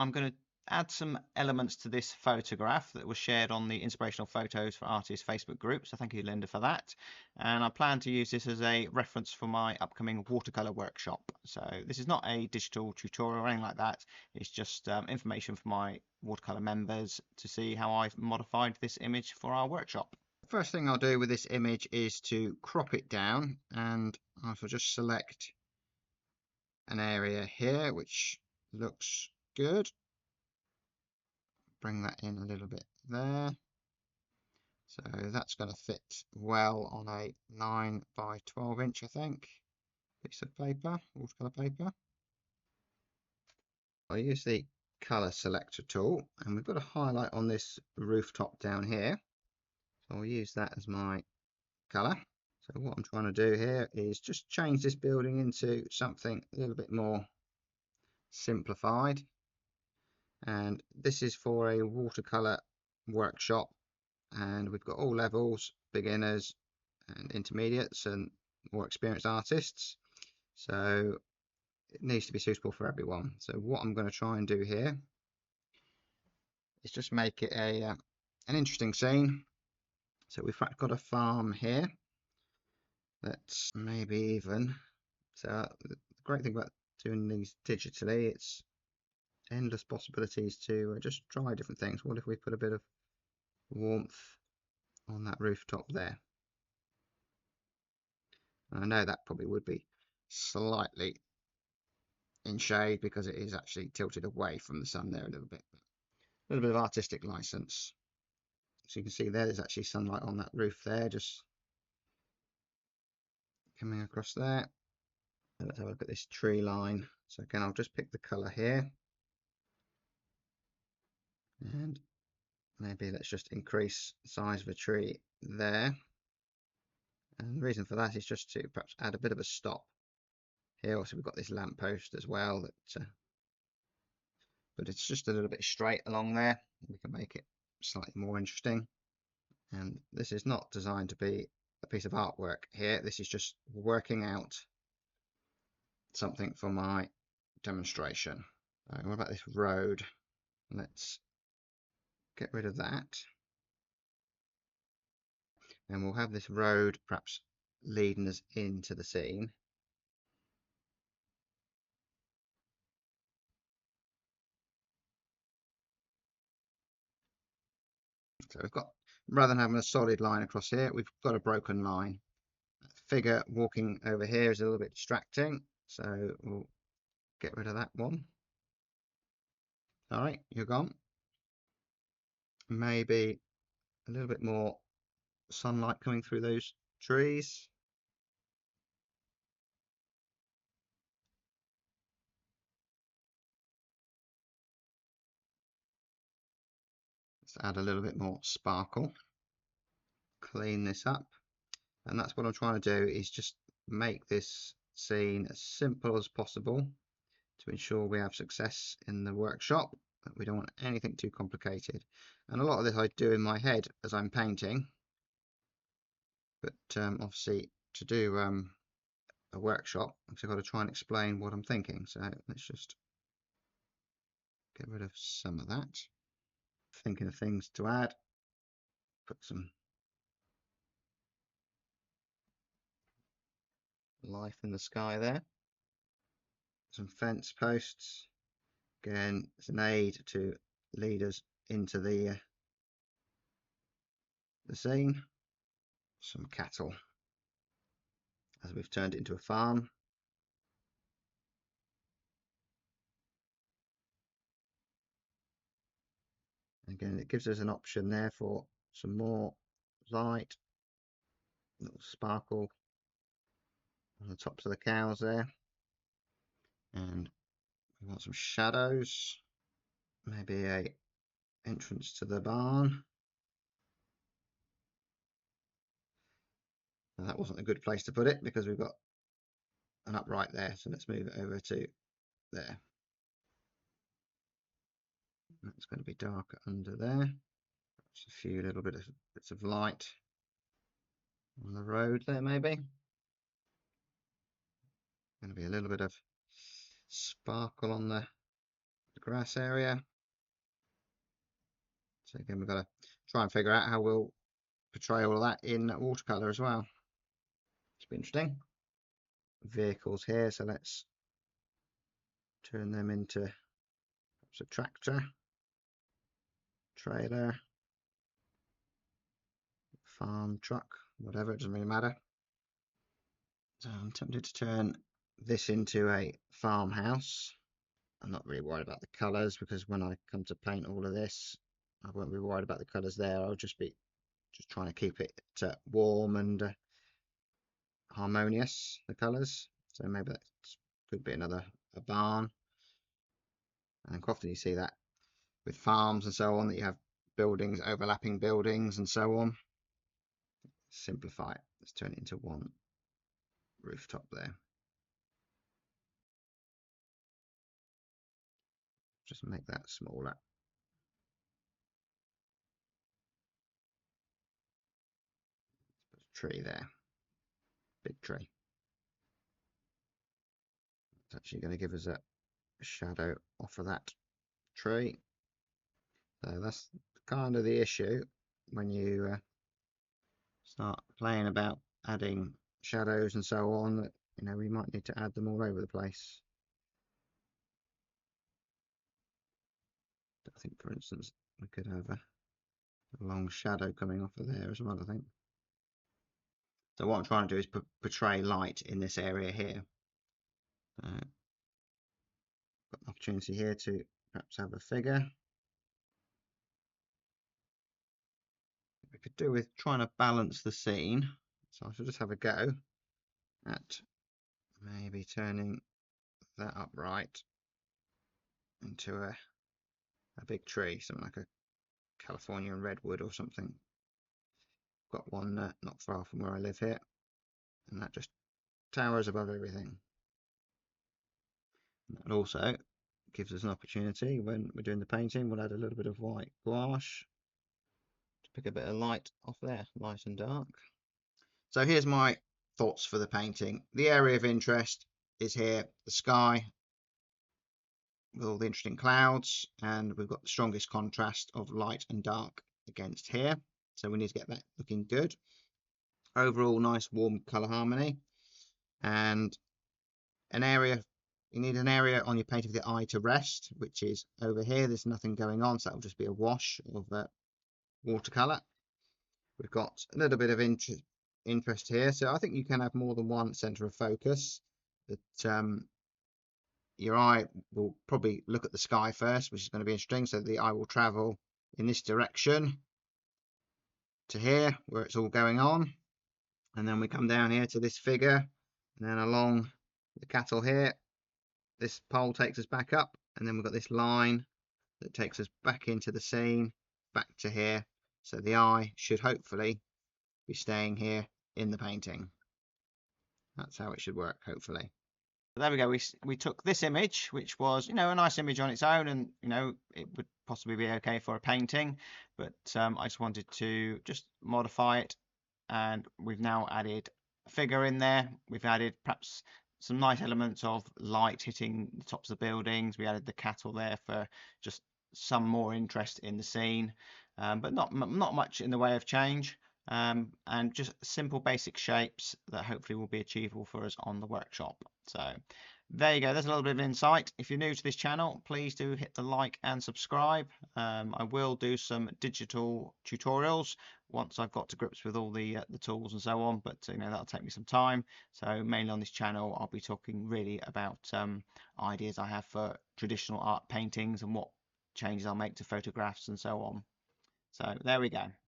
I'm going to add some elements to this photograph that was shared on the Inspirational Photos for Artists Facebook group. So thank you, Linda, for that. And I plan to use this as a reference for my upcoming watercolor workshop. So this is not a digital tutorial or anything like that. It's just information for my watercolor members to see how I've modified this image for our workshop. First thing I'll do with this image is to crop it down, and I shall just select an area here which looks good. Bring that in a little bit there. So that's going to fit well on a 9 by 12 inch, I think, piece of paper, watercolor paper. I'll use the color selector tool, and we've got a highlight on this rooftop down here. So I'll use that as my color. So what I'm trying to do here is just change this building into something a little bit more simplified. And this is for a watercolor workshop, and we've got all levels, beginners and intermediates and more experienced artists, so it needs to be suitable for everyone. So what I'm going to try and do here is just make it an interesting scene. So we've got a farm here that's maybe even, so the great thing about doing these digitally, it's endless possibilities to just try different things. What if we put a bit of warmth on that rooftop there? And I know that probably would be slightly in shade because it is actually tilted away from the sun there a little bit. A little bit of artistic license. So you can see there's actually sunlight on that roof there, just coming across there. And let's have a look at this tree line. So again, I'll just pick the colour here, and maybe let's just increase the size of the tree there. And the reason for that is just to perhaps add a bit of a stop here. Also, we've got this lamppost as well, but it's just a little bit straight along there. We can make it slightly more interesting. And this is not designed to be a piece of artwork here. This is just working out something for my demonstration. What about this road? Let's get rid of that. And we'll have this road perhaps leading us into the scene. So we've got, rather than having a solid line across here, we've got a broken line. Figure walking over here is a little bit distracting, so we'll get rid of that one. All right, you're gone. Maybe a little bit more sunlight coming through those trees. Let's add a little bit more sparkle. Clean this up. And that's what I'm trying to do, is just make this scene as simple as possible to ensure we have success in the workshop. But we don't want anything too complicated. And a lot of this I do in my head as I'm painting. But obviously to do a workshop, I've got to try and explain what I'm thinking. So let's just get rid of some of that. Thinking of things to add. Put some life in the sky there. Some fence posts. Again, it's an aid to lead us into the scene. Some cattle, as we've turned it into a farm. Again, it gives us an option there for some more light, little sparkle on the tops of the cows there. And we want some shadows, maybe a entrance to the barn. Now, that wasn't a good place to put it because we've got an upright there, so let's move it over to there. That's going to be darker under there. Just a few little bits of light on the road there, maybe. Going to be a little bit of sparkle on the grass area. So again, we've got to try and figure out how we'll portray all of that in watercolor as well. It's be interesting. Vehicles here, so let's turn them into a tractor, trailer, farm truck, whatever, it doesn't really matter. So I'm tempted to turn this into a farmhouse. I'm not really worried about the colours, because when I come to paint all of this, I won't be worried about the colours there. I'll just be trying to keep it warm and harmonious, the colours. So maybe that could be a barn. And quite often you see that with farms and so on, that you have buildings, overlapping buildings and so on. Simplify it. Let's turn it into one rooftop there. Just make that smaller. Put a tree there. Big tree. It's actually going to give us a shadow off of that tree. So that's kind of the issue when you start playing about adding shadows and so on, that we might need to add them all over the place. I think, for instance, we could have a long shadow coming off of there as well, I think. So what I'm trying to do is portray light in this area here. Got an opportunity here to perhaps have a figure. We could do with trying to balance the scene. So I should just have a go at maybe turning that upright into a big tree, something like a Californian redwood or something. Got one not far from where I live here, and that just towers above everything. And that also gives us an opportunity when we're doing the painting. We'll add a little bit of white gouache to pick a bit of light off there, light and dark. So here's my thoughts for the painting. The area of interest is here, the sky with all the interesting clouds, and we've got the strongest contrast of light and dark against here. So we need to get that looking good. Overall, nice warm color harmony, and an area. You need an area on your painting for the eye to rest, which is over here. There's nothing going on, so that will just be a wash of watercolor. We've got a little bit of interest here, so I think you can have more than one center of focus. That your eye will probably look at the sky first, which is going to be interesting. So the eye will travel in this direction to here, where it's all going on, and then we come down here to this figure, and then along the cattle here, this pole takes us back up, and then we've got this line that takes us back into the scene, back to here. So the eye should hopefully be staying here in the painting. That's how it should work, hopefully. There we go. We took this image, which was, a nice image on its own, and it would possibly be okay for a painting, but I just wanted to just modify it, and we've now added a figure in there. We've added perhaps some nice elements of light hitting the tops of the buildings. We added the cattle there for just some more interest in the scene, but not much in the way of change. And just simple basic shapes that hopefully will be achievable for us on the workshop. So there you go, there's a little bit of insight. If you're new to this channel, please do hit the like and subscribe. I will do some digital tutorials once I've got to grips with all the tools and so on, but that'll take me some time. So mainly on this channel I'll be talking really about ideas I have for traditional art paintings and what changes I'll make to photographs and so on. So there we go.